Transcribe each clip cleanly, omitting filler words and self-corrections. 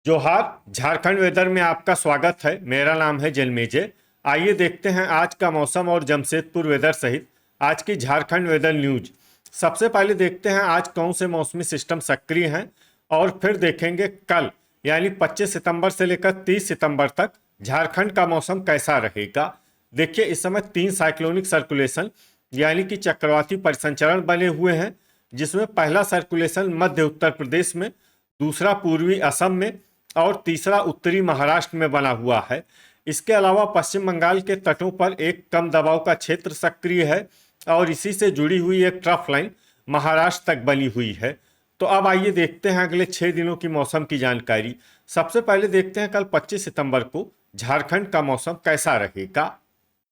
जोहार। झारखंड वेदर में आपका स्वागत है। मेरा नाम है जलमेजे। आइए देखते हैं आज का मौसम और जमशेदपुर वेदर सहित आज की झारखंड वेदर न्यूज। सबसे पहले देखते हैं आज कौन से मौसमी सिस्टम सक्रिय हैं और फिर देखेंगे कल यानी 25 सितंबर से लेकर 30 सितंबर तक झारखंड का मौसम कैसा रहेगा। देखिए, इस समय 3 साइक्लोनिक सर्कुलेशन यानी कि चक्रवाती परिसंचरण बने हुए हैं, जिसमें पहला सर्कुलेशन मध्य उत्तर प्रदेश में, दूसरा पूर्वी असम में और तीसरा उत्तरी महाराष्ट्र में बना हुआ है। इसके अलावा पश्चिम बंगाल के तटों पर एक कम दबाव का क्षेत्र सक्रिय है और इसी से जुड़ी हुई एक ट्रफ लाइन महाराष्ट्र तक बनी हुई है। तो अब आइए देखते हैं अगले 6 दिनों की मौसम की जानकारी। सबसे पहले देखते हैं कल 25 सितंबर को झारखंड का मौसम कैसा रहेगा।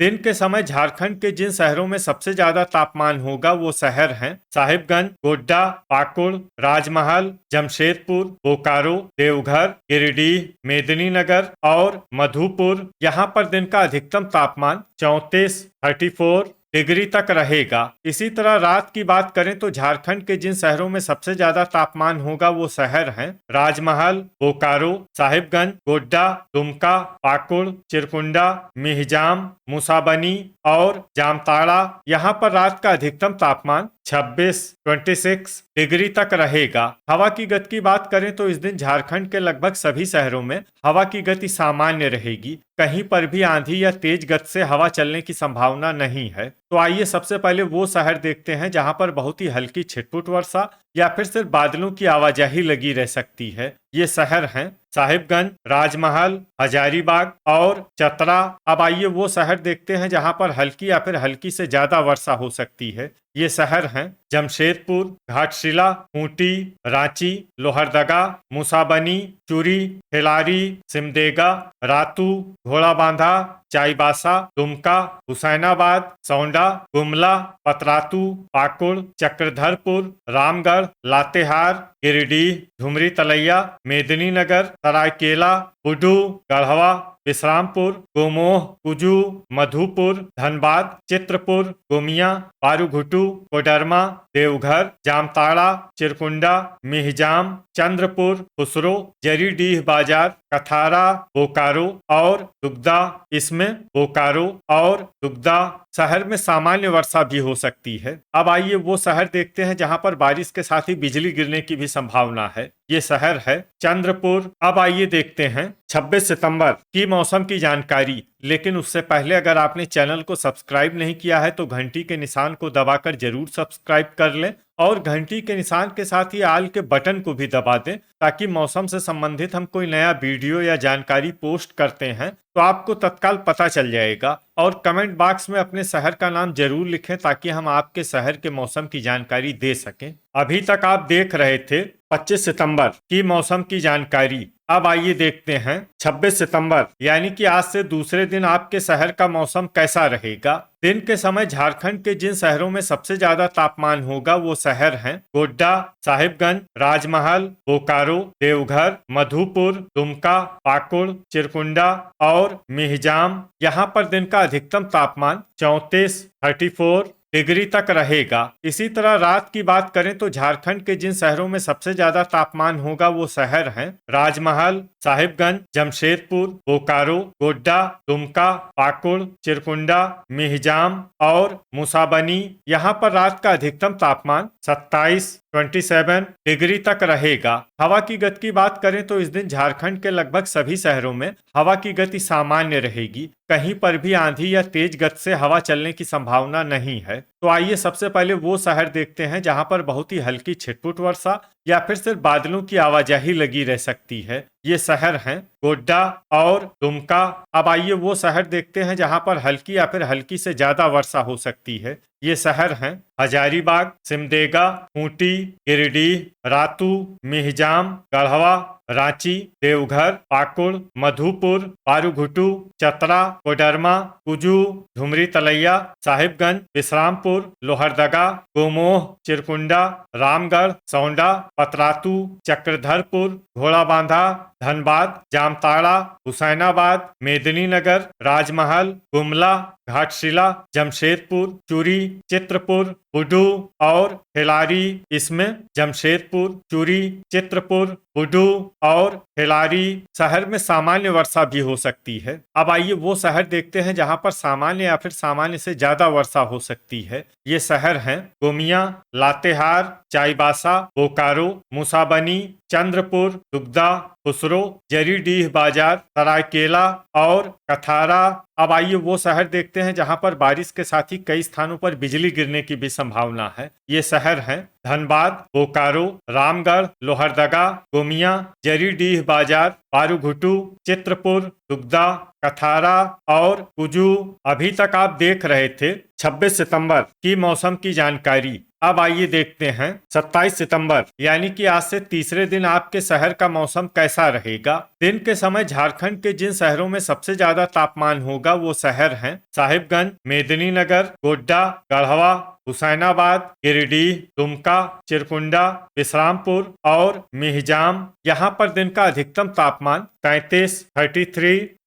दिन के समय झारखंड के जिन शहरों में सबसे ज्यादा तापमान होगा वो शहर हैं साहिबगंज, गोड्डा, पाकुड़, राजमहल, जमशेदपुर, बोकारो, देवघर, गिरिडीह, मेदिनीनगर और मधुपुर। यहाँ पर दिन का अधिकतम तापमान 34 डिग्री तक रहेगा। इसी तरह रात की बात करें तो झारखंड के जिन शहरों में सबसे ज्यादा तापमान होगा वो शहर हैं राजमहल, बोकारो, साहिबगंज, गोड्डा, दुमका, पाकुड़, चिरकुंडा, मिहिजाम, मुसाबनी और जामताड़ा। यहाँ पर रात का अधिकतम तापमान 26 डिग्री तक रहेगा। हवा की गति की बात करें तो इस दिन झारखंड के लगभग सभी शहरों में हवा की गति सामान्य रहेगी। कहीं पर भी आंधी या तेज गति से हवा चलने की संभावना नहीं है। तो आइए सबसे पहले वो शहर देखते हैं जहां पर बहुत ही हल्की छिटपुट वर्षा या फिर सिर्फ बादलों की आवाजाही लगी रह सकती है। ये शहर हैं साहिबगंज, राजमहल, हजारीबाग और चतरा। अब आइए वो शहर देखते हैं जहां पर हल्की या फिर हल्की से ज्यादा वर्षा हो सकती है। ये शहर हैं जमशेदपुर, घाटशिला, खूंटी, रांची, लोहरदगा, मुसाबनी, चुरी, खिलारी, सिमडेगा, रातू, घोड़ाबांधा, चाईबासा, दुमका, हुसैनाबाद, सौंडा, गुमला, पतरातू, पाकुड़, चक्रधरपुर, रामगढ़, लातेहार, गिरिडीह, झुमरी तलैया, मेदिनीनगर, सरायकेला, बुडू, गढ़वा, विश्रामपुर, गोमोह, कुजू, मधुपुर, धनबाद, चित्रपुर, गोमिया, पारूघुटू, कोडरमा, देवघर, जामताड़ा, चिरकुंडा, मिहिजाम, चंद्रपुर, खुसरो, जरीडीह बाजार, कथारा, बोकारो और दुगदा। इसमें बोकारो और दुगदा शहर में सामान्य वर्षा भी हो सकती है। अब आइए वो शहर देखते हैं जहां पर बारिश के साथ ही बिजली गिरने की भी संभावना है। ये शहर है चंद्रपुर। अब आइए देखते हैं 26 सितंबर की मौसम की जानकारी। लेकिन उससे पहले अगर आपने चैनल को सब्सक्राइब नहीं किया है तो घंटी के निशान को दबाकर जरूर सब्सक्राइब कर लें और घंटी के निशान के साथ ही आल के बटन को भी दबा दें, ताकि मौसम से संबंधित हम कोई नया वीडियो या जानकारी पोस्ट करते हैं तो आपको तत्काल पता चल जाएगा। और कमेंट बॉक्स में अपने शहर का नाम जरूर लिखें ताकि हम आपके शहर के मौसम की जानकारी दे सकें। अभी तक आप देख रहे थे 25 सितंबर की मौसम की जानकारी। अब आइए देखते हैं 26 सितंबर यानी कि आज से दूसरे दिन आपके शहर का मौसम कैसा रहेगा। दिन के समय झारखंड के जिन शहरों में सबसे ज्यादा तापमान होगा वो शहर हैं गोड्डा, साहिबगंज, राजमहल, बोकारो, देवघर, मधुपुर, दुमका, पाकुड़, चिरकुंडा और मिहिजाम। यहाँ पर दिन का अधिकतम तापमान 34 डिग्री तक रहेगा। इसी तरह रात की बात करें तो झारखंड के जिन शहरों में सबसे ज्यादा तापमान होगा वो शहर हैं राजमहल, साहिबगंज, जमशेदपुर, बोकारो, गोड्डा, दुमका, पाकुड़, चिरकुंडा, मिहिजाम और मुसाबनी। यहाँ पर रात का अधिकतम तापमान 27 डिग्री तक रहेगा। हवा की गति की बात करें तो इस दिन झारखंड के लगभग सभी शहरों में हवा की गति सामान्य रहेगी। कहीं पर भी आंधी या तेज गति से हवा चलने की संभावना नहीं है। तो आइए सबसे पहले वो शहर देखते हैं जहां पर बहुत ही हल्की छिटपुट वर्षा या फिर सिर्फ बादलों की आवाजाही लगी रह सकती है। ये शहर हैं गोड्डा और दुमका। अब आइए वो शहर देखते हैं जहां पर हल्की या फिर हल्की से ज्यादा वर्षा हो सकती है। ये शहर हैं हजारीबाग, सिमडेगा, खूंटी, गिरिडीह, रातू, मिहिजाम, गढ़वा, रांची, देवघर, पाकुड़, मधुपुर, पारूघुटू, चतरा, कोडरमा, कुजू, झुमरी तलैया, साहिबगंज, विश्रामपुर, लोहरदगा, गोमोह, चिरकुंडा, रामगढ़, सौंडा, पतरातू, चक्रधरपुर, घोड़ाबांधा, धनबाद, जामताड़ा, हुसैनाबाद, मेदिनीनगर, राजमहल, गुमला, घाटशिला, जमशेदपुर, चूरी, चित्रपुर, बुडू और खिलारी। इसमें जमशेदपुर, चूरी, चित्रपुर, बुडू और खिलारी शहर में सामान्य वर्षा भी हो सकती है। अब आइए वो शहर देखते हैं जहां पर सामान्य या फिर सामान्य से ज्यादा वर्षा हो सकती है। ये शहर हैं गोमिया, लातेहार, चाईबासा, बोकारो, मुसाबनी, चंद्रपुर, दुगदा, खुसरो, जरीडीह बाजार, सरायकेला और कथारा। अब आइए वो शहर देखते हैं जहां पर बारिश के साथ ही कई स्थानों पर बिजली गिरने की भी संभावना है। ये शहर हैं धनबाद, बोकारो, रामगढ़, लोहरदगा, गोमिया, जरीडीह बाजार, पारूघुटू, चित्रपुर, दुगदा, कथारा और कुजू। अभी तक आप देख रहे थे 26 सितंबर की मौसम की जानकारी। अब आइए देखते हैं 27 सितंबर यानी कि आज से तीसरे दिन आपके शहर का मौसम कैसा रहेगा। दिन के समय झारखंड के जिन शहरों में सबसे ज्यादा तापमान होगा वो शहर हैं साहिबगंज, मेदिनीनगर, गोड्डा, गढ़वा, हुसैनाबाद, गिरिडीह, दुमका, चिरकुंडा, विश्रामपुर और मिहिजाम। यहाँ पर दिन का अधिकतम तापमान 33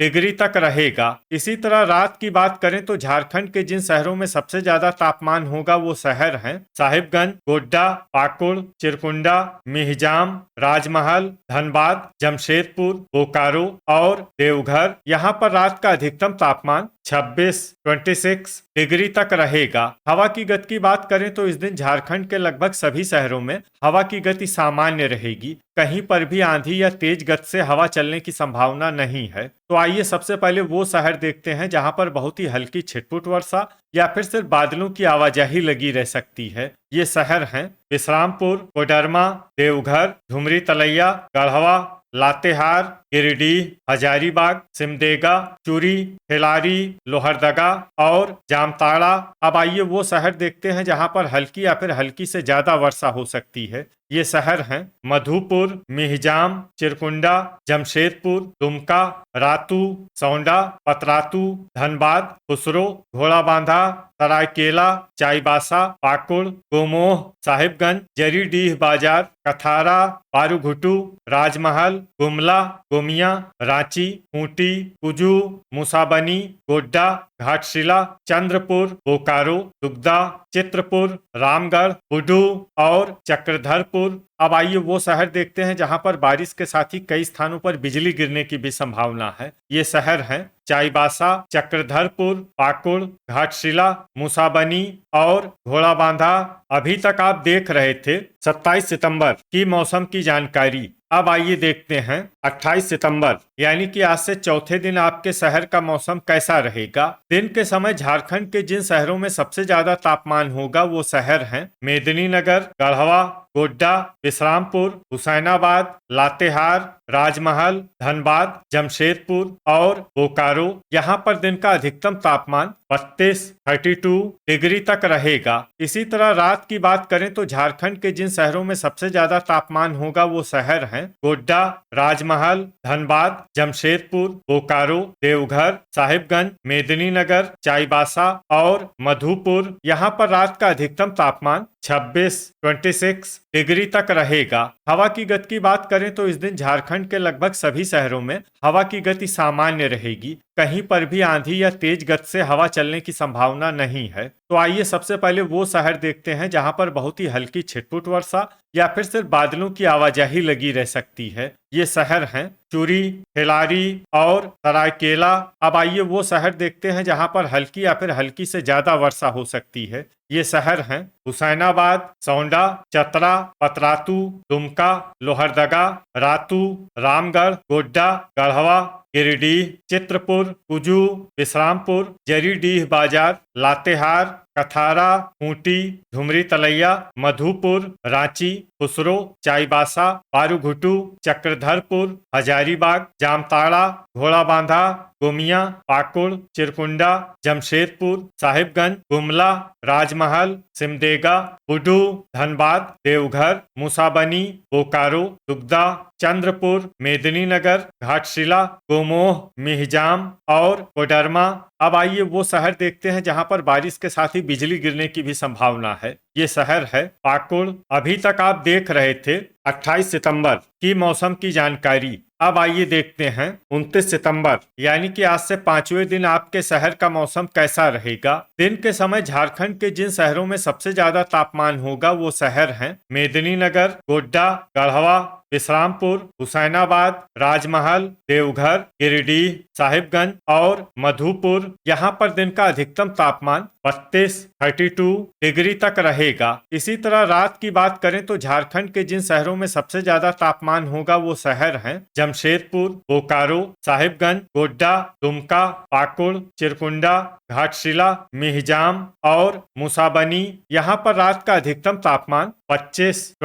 डिग्री तक रहेगा। इसी तरह रात की बात करें तो झारखंड के जिन शहरों में सबसे ज्यादा तापमान होगा वो शहर हैं साहिबगंज, गोड्डा, पाकुड़, चिरकुंडा, मिहिजाम, राजमहल, धनबाद, जमशेदपुर, बोकारो और देवघर। यहाँ पर रात का अधिकतम तापमान 26 डिग्री तक रहेगा। हवा की गति की बात करें तो इस दिन झारखंड के लगभग सभी शहरों में हवा की गति सामान्य रहेगी। कहीं पर भी आंधी या तेज गति से हवा चलने की संभावना नहीं है। तो आइए सबसे पहले वो शहर देखते हैं जहां पर बहुत ही हल्की छिटपुट वर्षा या फिर सिर्फ बादलों की आवाजाही लगी रह सकती है। ये शहर हैं विश्रामपुर, कोडरमा, देवघर, झुमरी तलैया, गढ़वा, लातेहार, गिरिडीह, हजारीबाग, सिमडेगा, चूरी, खिलारी, लोहरदगा और जामताड़ा। अब आइए वो शहर देखते हैं जहां पर हल्की या फिर हल्की से ज्यादा वर्षा हो सकती है। ये शहर हैं मधुपुर, मिहिजाम, चिरकुंडा, जमशेदपुर, दुमका, रातू, सौंडा, पतरातू, धनबाद, खुसरो, घोड़ाबांधा, सरायकेला, चाईबासा, पाकुड़, गोमोह, साहिबगंज, जरीडीह बाजार, कथारा, पारूघुटू, राजमहल, गुमला, गोमिया, रांची, खूंटी, कुजू, मुसाबनी, गोड्डा, घाटशिला, चंद्रपुर, बोकारो, दुगदा, चित्रपुर, रामगढ़, बुडू और चक्रधरपुर। अब आइए वो शहर देखते हैं जहां पर बारिश के साथ ही कई स्थानों पर बिजली गिरने की भी संभावना है। ये शहर हैं चाईबासा, चक्रधरपुर, पाकुड़, घाटशिला, मुसाबनी और घोड़ाबांधा। अभी तक आप देख रहे थे 27 सितंबर की मौसम की जानकारी। अब आइए देखते हैं 28 सितंबर यानी कि आज से चौथे दिन आपके शहर का मौसम कैसा रहेगा। दिन के समय झारखंड के जिन शहरों में सबसे ज्यादा तापमान होगा वो शहर हैं मेदिनीनगर, गढ़वा, गोड्डा, विश्रामपुर, हुसैनाबाद, लातेहार, राजमहल, धनबाद, जमशेदपुर और बोकारो। यहाँ पर दिन का अधिकतम तापमान 32 डिग्री तक रहेगा। इसी तरह रात की बात करें तो झारखंड के जिन शहरों में सबसे ज्यादा तापमान होगा वो शहर हैं गोड्डा, राजमहल, धनबाद, जमशेदपुर, बोकारो, देवघर, साहिबगंज, मेदिनीनगर, चाईबासा और मधुपुर। यहाँ पर रात का अधिकतम तापमान 26 डिग्री तक रहेगा। हवा की गति की बात करें तो इस दिन झारखंड के लगभग सभी शहरों में हवा की गति सामान्य रहेगी। कहीं पर भी आंधी या तेज गति से हवा चलने की संभावना नहीं है। तो आइए सबसे पहले वो शहर देखते हैं जहां पर बहुत ही हल्की छिटपुट वर्षा या फिर सिर्फ बादलों की आवाजाही लगी रह सकती है। ये शहर हैं चूरी, खिलारी और सरायकेला। अब आइए वो शहर देखते हैं जहां पर हल्की या फिर हल्की से ज्यादा वर्षा हो सकती है। ये शहर हैं हुसैनाबाद, सौंडा, चतरा, पतरातू, दुमका, लोहरदगा, रातू, रामगढ़, गोड्डा, गढ़वा, गिरिडीह, चित्रपुर, कुजू, विश्रामपुर, जरीडीह बाजार, लातेहार, कथारा, खूंटी, झुमरी तलैया, मधुपुर, रांची, खुसरो, चाईबासा, पारूघुटू, चक्रधरपुर, हजारीबाग, जामताड़ा, घोड़ाबांधा, गोमिया, पाकुड़, चिरकुंडा, जमशेदपुर, साहिबगंज, गुमला, राजमहल, सिमडेगा, बुडू, धनबाद, देवघर, मुसाबनी, बोकारो, दुगदा, चंद्रपुर, मेदिनीनगर, घाटशिला, गोमोह, मिहिजाम और कोडरमा। अब आइए वो शहर देखते हैं जहां पर बारिश के साथ ही बिजली गिरने की भी संभावना है। ये शहर है पाकुड़। अभी तक आप देख रहे थे 28 सितंबर की मौसम की जानकारी। अब आइए देखते हैं 29 सितंबर यानी कि आज से 5वें दिन आपके शहर का मौसम कैसा रहेगा। दिन के समय झारखंड के जिन शहरों में सबसे ज्यादा तापमान होगा वो शहर हैं मेदिनीनगर, गोड्डा, गढ़वा, विश्रामपुर, हुसैनाबाद, राजमहल, देवघर, गिरिडीह, साहिबगंज और मधुपुर। यहाँ पर दिन का अधिकतम तापमान 32 डिग्री तक रहेगा। इसी तरह रात की बात करें तो झारखंड के जिन शहरों में सबसे ज्यादा तापमान होगा वो शहर हैं जमशेदपुर, बोकारो, साहिबगंज, गोड्डा, दुमका, पाकुड़, चिरकुंडा, घाटशिला, मिहिजाम और मुसाबनी। यहाँ पर रात का अधिकतम तापमान 25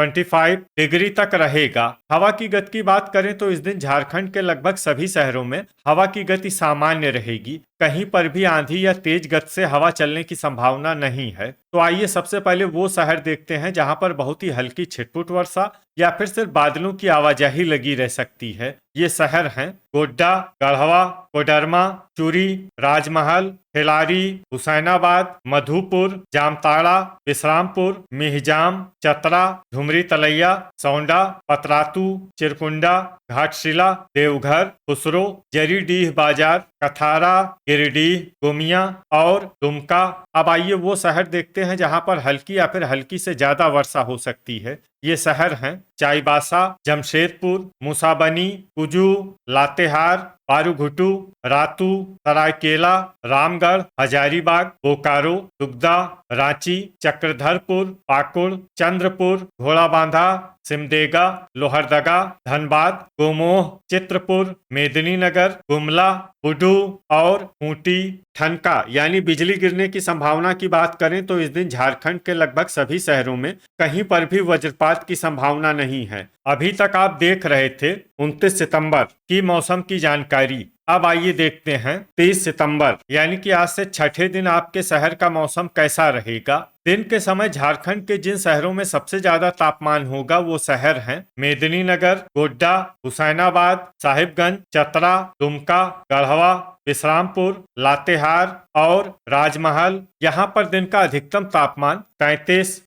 डिग्री तक रहेगा। हवा की गति की बात करें तो इस दिन झारखंड के लगभग सभी शहरों में हवा की गति सामान्य रहेगी। कहीं पर भी आंधी या तेज गति से हवा चलने की संभावना नहीं है। तो आइए सबसे पहले वो शहर देखते हैं जहां पर बहुत ही हल्की छिटपुट वर्षा या फिर सिर्फ बादलों की आवाजाही लगी रह सकती है। ये शहर हैं गोड्डा, गढ़वा, कोडरमा, चूरी, राजमहल, खिलारी, हुसैनाबाद, मधुपुर, जामताड़ा, विश्रामपुर, मिहिजाम, चतरा, झुमरी तलैया, सौंडा, पतरातू, चिरकुंडा, घाटशिला, देवघर, खुसरो, जरीडीह बाजार, कथारा, गिरिडीह, गोमिया और दुमका। अब आइए वो शहर देखते हैं जहां पर हल्की या फिर हल्की से ज्यादा वर्षा हो सकती है। ये शहर हैं चाईबासा, जमशेदपुर, मुसाबनी, कुजू, लातेहार, पारूघुटू, रातू, सरायकेला, रामगढ़, हजारीबाग, बोकारो, दुगदा, रांची, चक्रधरपुर, पाकुड़, चंद्रपुर, घोड़ाबांधा, सिमदेगा, लोहरदगा, धनबाद, गोमोह, चित्रपुर, मेदिनीनगर, गुमला, बुडू और खूंटी। ठनका यानी बिजली गिरने की संभावना की बात करें तो इस दिन झारखंड के लगभग सभी शहरों में कहीं पर भी वज्रपात की संभावना नहीं है। अभी तक आप देख रहे थे 29 सितंबर की मौसम की जानकारी। अब आइए देखते हैं 30 सितंबर यानी कि आज से छठे दिन आपके शहर का मौसम कैसा रहेगा। दिन के समय झारखंड के जिन शहरों में सबसे ज्यादा तापमान होगा वो शहर हैं मेदिनीनगर, गोड्डा, हुसैनाबाद, साहिबगंज, चतरा, दुमका, गढ़वा, विश्रामपुर, लातेहार और राजमहल। यहाँ पर दिन का अधिकतम तापमान 33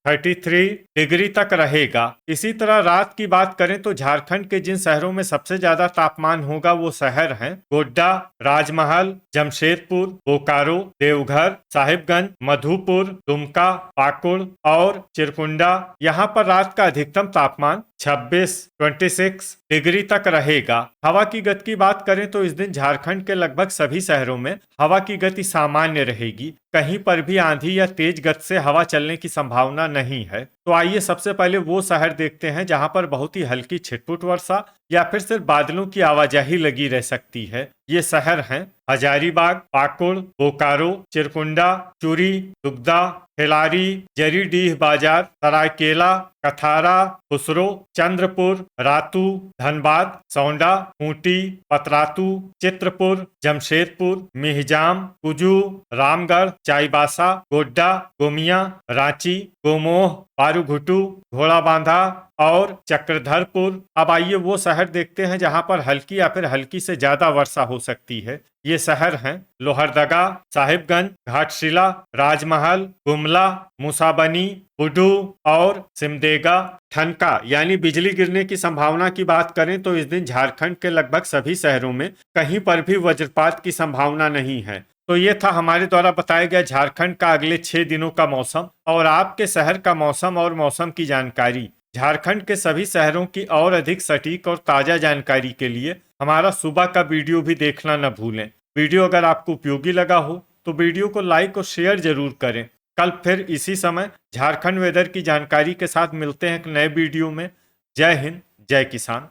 डिग्री तक रहेगा। इसी तरह रात की बात करें तो झारखंड के जिन शहरों में सबसे ज्यादा तापमान होगा वो शहर हैं गोड्डा, राजमहल, जमशेदपुर, बोकारो, देवघर, साहिबगंज, मधुपुर, दुमका, पाकुड़ और चिरकुंडा। यहाँ पर रात का अधिकतम तापमान 26 डिग्री तक रहेगा। हवा की गति की बात करें तो इस दिन झारखंड के लगभग सभी शहरों में हवा की गति सामान्य रहेगी। कहीं पर भी आंधी या तेज गति से हवा चलने की संभावना नहीं है। तो आइए सबसे पहले वो शहर देखते हैं जहां पर बहुत ही हल्की छिटपुट वर्षा या फिर सिर्फ बादलों की आवाजाही लगी रह सकती है। ये शहर हैं हजारीबाग, पाकुड़, बोकारो, चिरकुंडा, चूरी, दुगदा, खिलारी, जरीडीह बाजार, सरायकेला, कथारा, खुसरो, चंद्रपुर, रातू, धनबाद, सौंडा, खूंटी, पतरातू, चित्रपुर, जमशेदपुर, मिहिजाम, कुजू, रामगढ़, चाईबासा, गोड्डा, गोमिया, रांची, गोमोह, पारूघुटू, घोड़ाबांधा और चक्रधरपुर। अब आइए वो शहर देखते हैं जहां पर हल्की या फिर हल्की से ज्यादा वर्षा हो सकती है। ये शहर हैं लोहरदगा, साहिबगंज, घाटशिला, राजमहल, गुमला, मुसाबनी, बुडू और सिमदेगा। ठनका यानी बिजली गिरने की संभावना की बात करें तो इस दिन झारखंड के लगभग सभी शहरों में कहीं पर भी वज्रपात की संभावना नहीं है। तो ये था हमारे द्वारा बताया गया झारखंड का अगले 6 दिनों का मौसम और आपके शहर का मौसम और मौसम की जानकारी। झारखंड के सभी शहरों की और अधिक सटीक और ताजा जानकारी के लिए हमारा सुबह का वीडियो भी देखना न भूलें। वीडियो अगर आपको उपयोगी लगा हो तो वीडियो को लाइक और शेयर जरूर करें। कल फिर इसी समय झारखंड वेदर की जानकारी के साथ मिलते हैं एक नए वीडियो में। जय हिंद, जय किसान।